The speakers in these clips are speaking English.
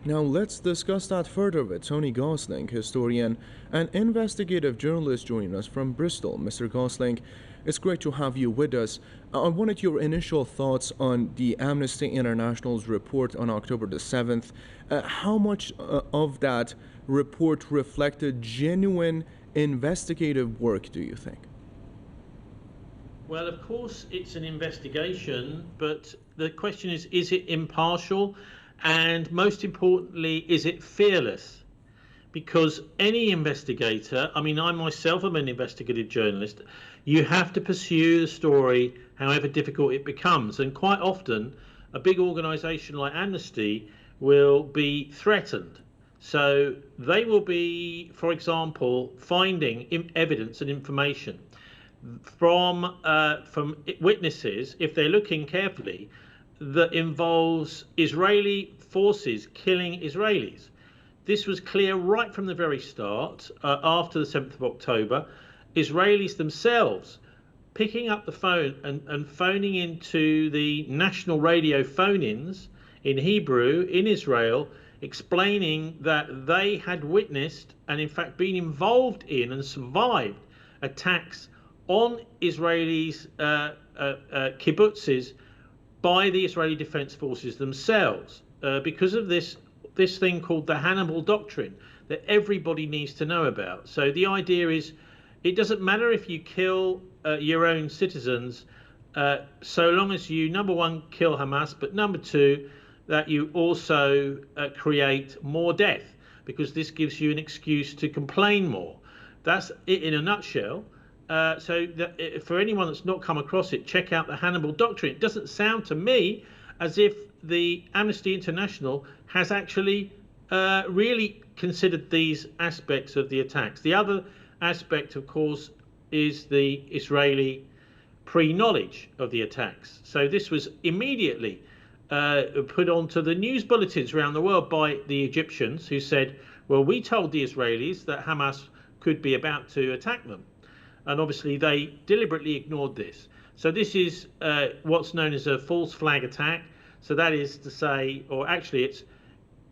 Now, let's discuss that further with Tony Gosling, historian and investigative journalist, joining us from Bristol. Mr. Gosling, it's great to have you with us. I wanted your initial thoughts on the Amnesty International's report on October the 7th. How much of that report reflected genuine investigative work, do you think? Well, of course, it's an investigation, but the question is it impartial? And most importantly, is it fearless? Because any investigator, I mean, I myself am an investigative journalist, you have to pursue the story however difficult it becomes. And quite often, a big organization like Amnesty will be threatened. So they will be, for example, finding evidence and information from witnesses, if they're looking carefully, that involves Israeli forces killing Israelis. This was clear right from the very start, after the 7th of October. Israelis themselves picking up the phone and phoning into the national radio phone-ins in Hebrew in Israel, explaining that they had witnessed and in fact been involved in and survived attacks on Israelis' kibbutzes by the Israeli Defense Forces themselves, because of this thing called the Hannibal Doctrine that everybody needs to know about. So the idea is, it doesn't matter if you kill your own citizens, so long as you, number one, kill Hamas, but number two, that you also create more death, because this gives you an excuse to complain more. That's it in a nutshell. For anyone that's not come across it, check out the Hannibal Doctrine. It doesn't sound to me as if the Amnesty International has actually really considered these aspects of the attacks. The other aspect, of course, is the Israeli pre-knowledge of the attacks. So this was immediately put onto the news bulletins around the world by the Egyptians, who said, well, we told the Israelis that Hamas could be about to attack them. And obviously they deliberately ignored this. So this is what's known as a false flag attack. So that is to say, or actually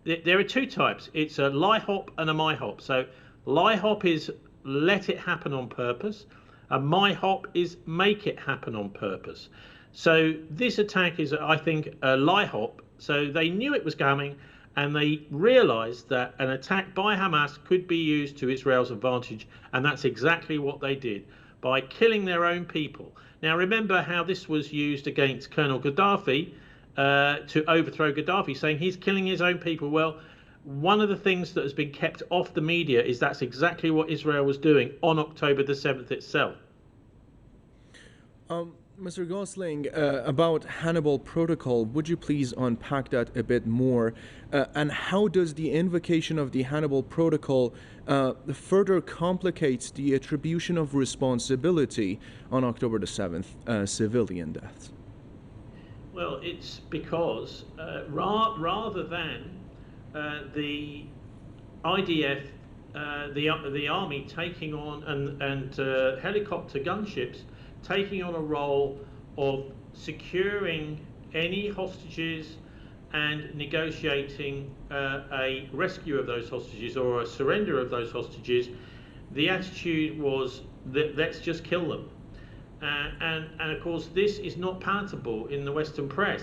there are two types. It's a lie hop and a my hop. So lie hop is let it happen on purpose, and my hop is make it happen on purpose. So this attack is, I think, a lie hop. So they knew it was coming, and they realized that an attack by Hamas could be used to Israel's advantage, and that's exactly what they did by killing their own people. Now remember how this was used against Colonel Gaddafi, to overthrow Gaddafi, saying he's killing his own people. Well, one of the things that has been kept off the media is that's exactly what Israel was doing on October the 7th itself. Mr. Gosling, about Hannibal Protocol, would you please unpack that a bit more? And how does the invocation of the Hannibal Protocol further complicates the attribution of responsibility on October the 7th, civilian deaths? Well, it's because rather than the IDF, the army taking on and helicopter gunships taking on a role of securing any hostages and negotiating a rescue of those hostages or a surrender of those hostages, the attitude was that let's just kill them. And of course, this is not palatable in the Western press.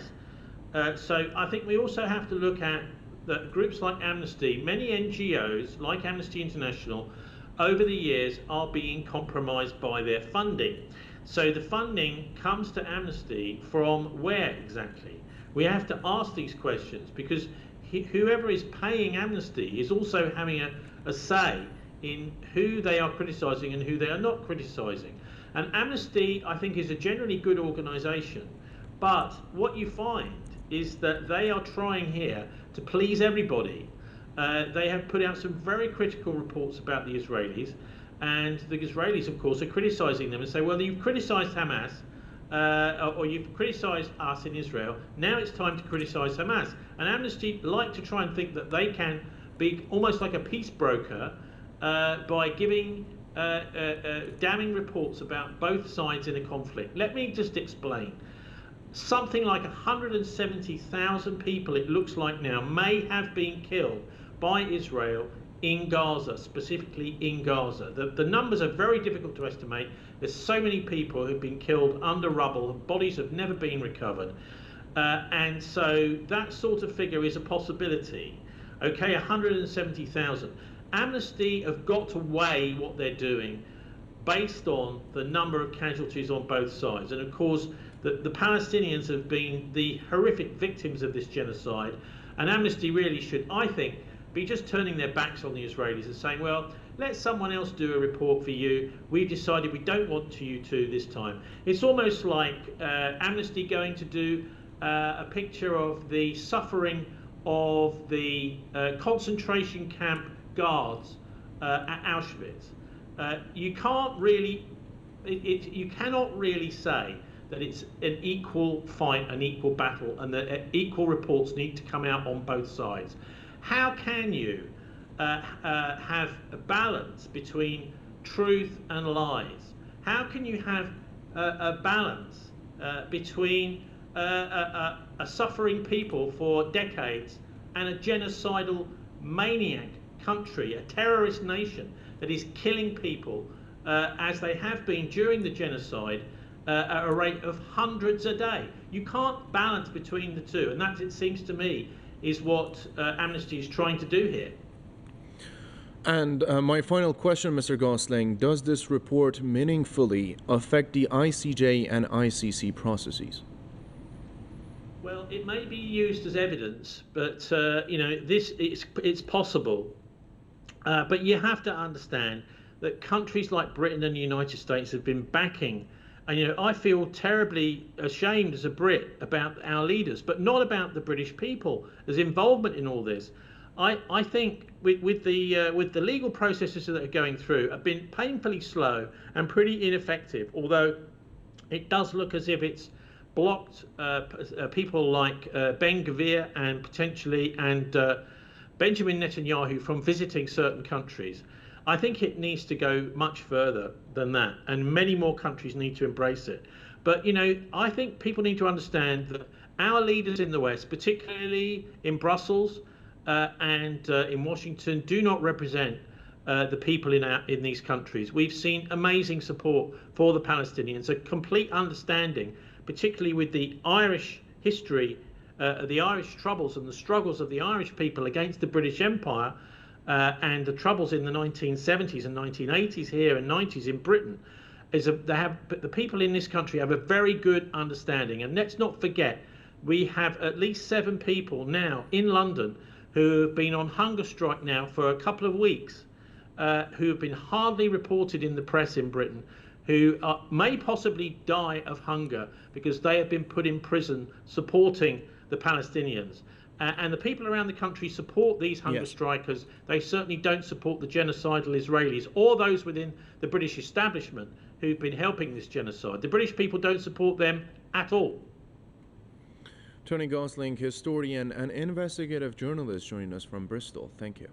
So I think we also have to look at that groups like Amnesty, many NGOs like Amnesty International, over the years are being compromised by their funding. So the funding comes to Amnesty from where exactly? We have to ask these questions, because whoever is paying Amnesty is also having a say in who they are criticising and who they are not criticising. And Amnesty, I think, is a generally good organisation, but what you find is that they are trying here to please everybody. They have put out some very critical reports about the Israelis, and the Israelis, of course, are criticising them and say, well, you've criticised Hamas, or you've criticised us in Israel, now it's time to criticise Hamas. And Amnesty like to try and think that they can be almost like a peace broker by giving damning reports about both sides in a conflict. Let me just explain. something like 170,000 people, it looks like now, may have been killed by Israel in Gaza, specifically in Gaza. The numbers are very difficult to estimate. There's so many people who've been killed under rubble, bodies have never been recovered. And so that sort of figure is a possibility. Okay, 170,000. Amnesty have got to weigh what they're doing based on the number of casualties on both sides. And of course, the Palestinians have been the horrific victims of this genocide. And Amnesty really should, I think, be just turning their backs on the Israelis and saying, well, let someone else do a report for you. We've decided we don't want you to this time. It's almost like Amnesty going to do a picture of the suffering of the concentration camp guards at Auschwitz. You can't really, you cannot really say that it's an equal fight, an equal battle, and that equal reports need to come out on both sides. How can you have a balance between truth and lies? How can you have a balance between a suffering people for decades and a genocidal maniac country, a terrorist nation that is killing people as they have been during the genocide at a rate of hundreds a day? You can't balance between the two, and that, it seems to me, is what Amnesty is trying to do here. And my final question, Mr. Gosling, does this report meaningfully affect the ICJ and ICC processes? Well, it may be used as evidence, but you know, it's possible. But you have to understand that countries like Britain and the United States have been backing. And you know, I feel terribly ashamed as a Brit about our leaders, but not about the British people as involvement in all this. I think with the legal processes that are going through have been painfully slow and pretty ineffective. Although it does look as if it's blocked people like Ben Gvir and potentially Benjamin Netanyahu from visiting certain countries. I think it needs to go much further than that, and many more countries need to embrace it. But you know, I think people need to understand that our leaders in the West, particularly in Brussels and in Washington, do not represent the people in these countries. We've seen amazing support for the Palestinians, a complete understanding, particularly with the Irish history, the Irish troubles and the struggles of the Irish people against the British Empire, and the troubles in the 1970s and 1980s here and 90s in Britain. The people in this country have a very good understanding. And let's not forget, we have at least 7 people now in London who have been on hunger strike now for a couple of weeks, who have been hardly reported in the press in Britain, who may possibly die of hunger because they have been put in prison supporting the Palestinians. And the people around the country support these hunger strikers. They certainly don't support the genocidal Israelis or those within the British establishment who've been helping this genocide. The British people don't support them at all. Tony Gosling, historian and investigative journalist, joining us from Bristol. Thank you.